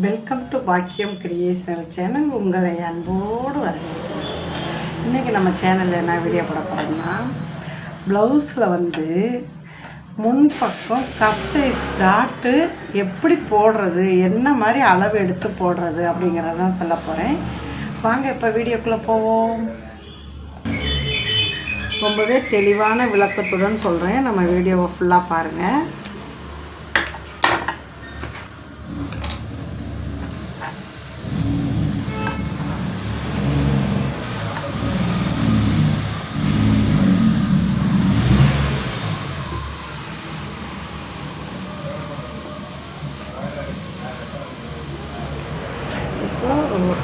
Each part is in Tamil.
வெல்கம் டு பாக்கியம் கிரியேஷனல் சேனல். உங்களை அன்போடு வரவேற்கிறேன். இன்றைக்கி நம்ம சேனலில் என்ன வீடியோ போட போகிறோம்னா, ப்ளவுஸில் வந்து முன்பக்கம் கப் சைஸ் டாட்டு எப்படி போடுறது, என்ன மாதிரி அளவு எடுத்து போடுறது அப்படிங்கிறதான் சொல்ல போகிறேன். வாங்க இப்போ வீடியோக்குள்ளே போவோம். ரொம்பவே தெளிவான விளக்கத்துடன் சொல்கிறேன். நம்ம வீடியோவை ஃபுல்லாக பாருங்கள்.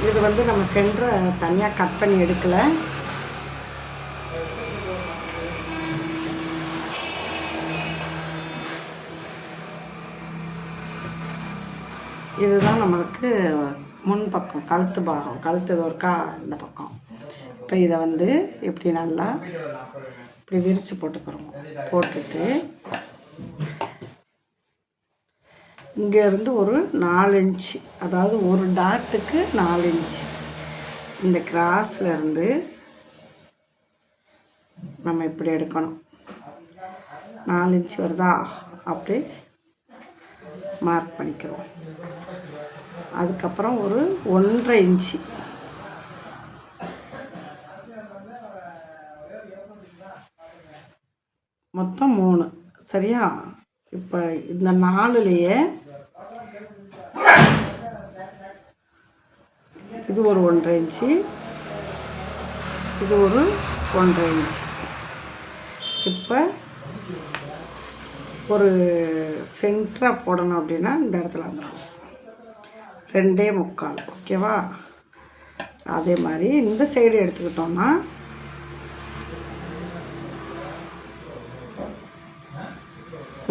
இது வந்து நம்ம சென்டரை தனியாக கட் பண்ணி எடுக்கலை. இதுதான் நம்மளுக்கு முன்பக்கம் கழுத்து பாகம், கழுத்து ஒருக்கா இந்த பக்கம். இப்போ இதை வந்து இப்படி நல்லா இப்படி விரித்து போட்டுக்கிறோம். போட்டுட்டு இங்கேருந்து ஒரு 4 இன்ச்சு, அதாவது ஒரு டாட்டுக்கு 4 இன்ச்சு இந்த கிராஸ்லேருந்து நம்ம இப்படி எடுக்கணும். 4 இன்ச்சு வருதா, அப்படி மார்க் பண்ணிக்கிறோம். அதுக்கப்புறம் ஒரு 1.5 இன்ச்சு, மொத்தம் 3. சரியா? இப்போ இந்த 4லேயே இது ஒரு 1.5 இன்ச்சு, இது ஒரு 1.5 இன்ச்சு. இப்போ ஒரு சென்டராக போடணும் அப்படின்னா இந்த இடத்துல வந்துடும் 2.25. ஓகேவா? அதே மாதிரி இந்த சைடு எடுத்துக்கிட்டோம்னா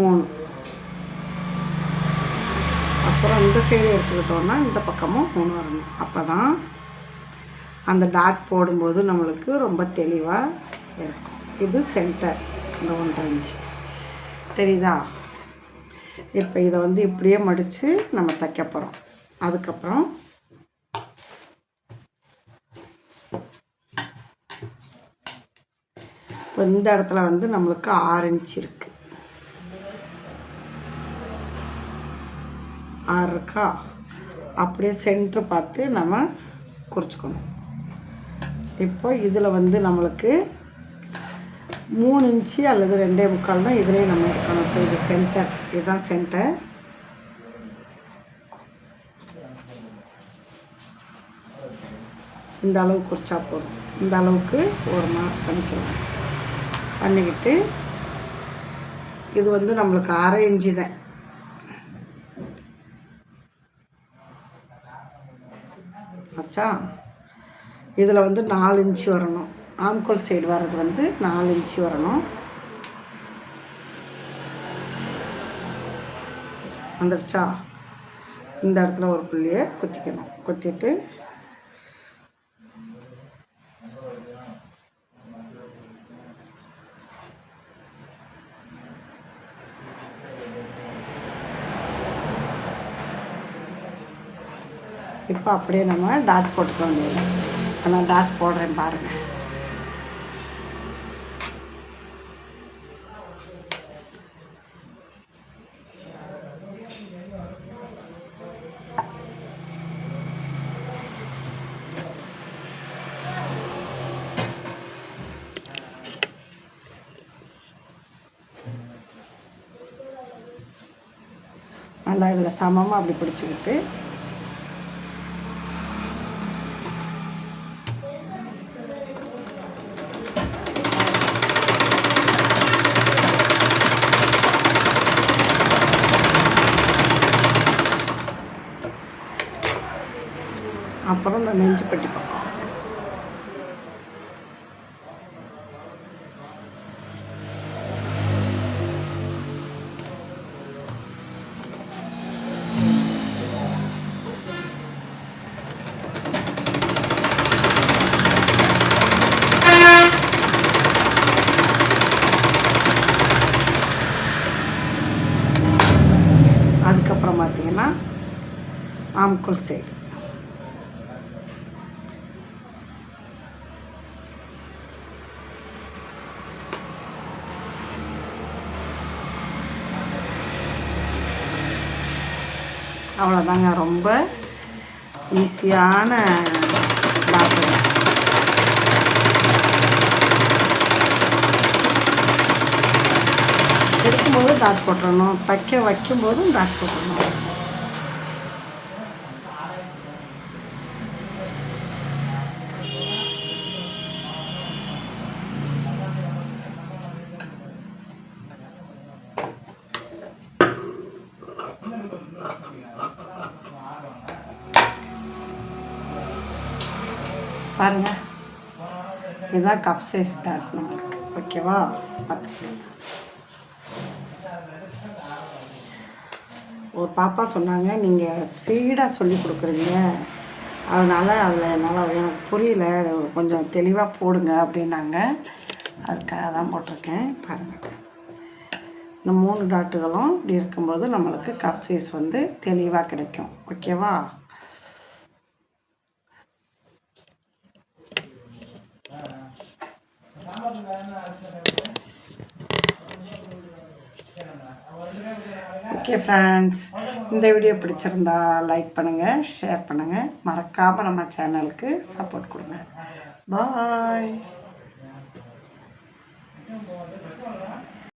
மூணு. அப்புறம் இந்த சைடு எடுத்துக்கிட்டோம்னா இந்த பக்கமும் 3 வரணும். அப்போ தான் அந்த டாட் போடும்போது நம்மளுக்கு ரொம்ப தெளிவாக இருக்கும். இது சென்டர், இந்த 1.5 இன்ச்சு. தெரியுதா? இப்போ இதை வந்து இப்படியே மடித்து நம்ம தைக்க போகிறோம். அதுக்கப்புறம் இப்போ இந்த இடத்துல வந்து நம்மளுக்கு 6 இன்ச்சு இருக்குது. 6 இருக்கா? அப்படியே சென்ட்ரு பார்த்து நம்ம குறிச்சிக்கணும். இப்போ இதில் வந்து நம்மளுக்கு 3 இன்ச்சு அல்லது 2.25 தான் இதிலே நம்ம எடுக்கணும். இப்போ இது சென்டர், இதுதான் சென்டர். இந்த அளவு குறிச்சா போதும். இந்த அளவுக்கு ஒரு மார்க் பண்ணிக்கலாம். பண்ணிக்கிட்டு இது வந்து நம்மளுக்கு 1/2 இன்ச்சு தான். ஆச்சா? இதில் வந்து 4 இன்ச்சு வரணும். ஆம்கோல் சைடு வர்றது வந்து 4 இன்ச்சு வரணும். வந்துடுச்சா? இந்த இடத்துல ஒரு புள்ளியை குத்திக்கணும். குத்திட்டு இப்போ அப்படியே நம்ம டாட் போட்டுக்க வேண்டியது. இப்போ நான் டாட் போடுறேன் பாருங்கள். நல்லா இதில் சமமாக அப்படி பிடிச்சிக்கிட்டு அப்புறம் இந்த நெஞ்சுப்பட்டி பக்கம் ஆம்கோல் சைடு. அவ்வளோதாங்க, ரொம்ப ஈஸியான டாக்டர். எடுக்கும்போது டாட் போட்டுடணும், தைக்க வைக்கும்போதும் டாட் போட்டுடணும். பாருங்கள், இதுதான் கப் சைஸ் டாட் நம்மளுக்கு. ஓகேவா? பார்த்துக்கலாம். ஒரு பாப்பா சொன்னாங்க, நீங்கள் ஸ்பீடாக சொல்லி கொடுக்குறீங்க, அதனால் அதில் என்னால் எனக்கு புரியல, கொஞ்சம் தெளிவாக போடுங்க அப்படின்னாங்க. அதுக்காக தான் போட்டிருக்கேன். பாருங்கள், இந்த 3 டாட்டுகளும் இப்படி இருக்கும்போது நம்மளுக்கு கப் சைஸ் வந்து தெளிவாக கிடைக்கும். ஓகேவா? ஓகே ஃப்ரெண்ட்ஸ், இந்த வீடியோ பிடிச்சிருந்தா லைக் பண்ணுங்கள், ஷேர் பண்ணுங்கள், மறக்காமல் நம்ம சேனலுக்கு சப்போர்ட் கொடுங்க. பாய்.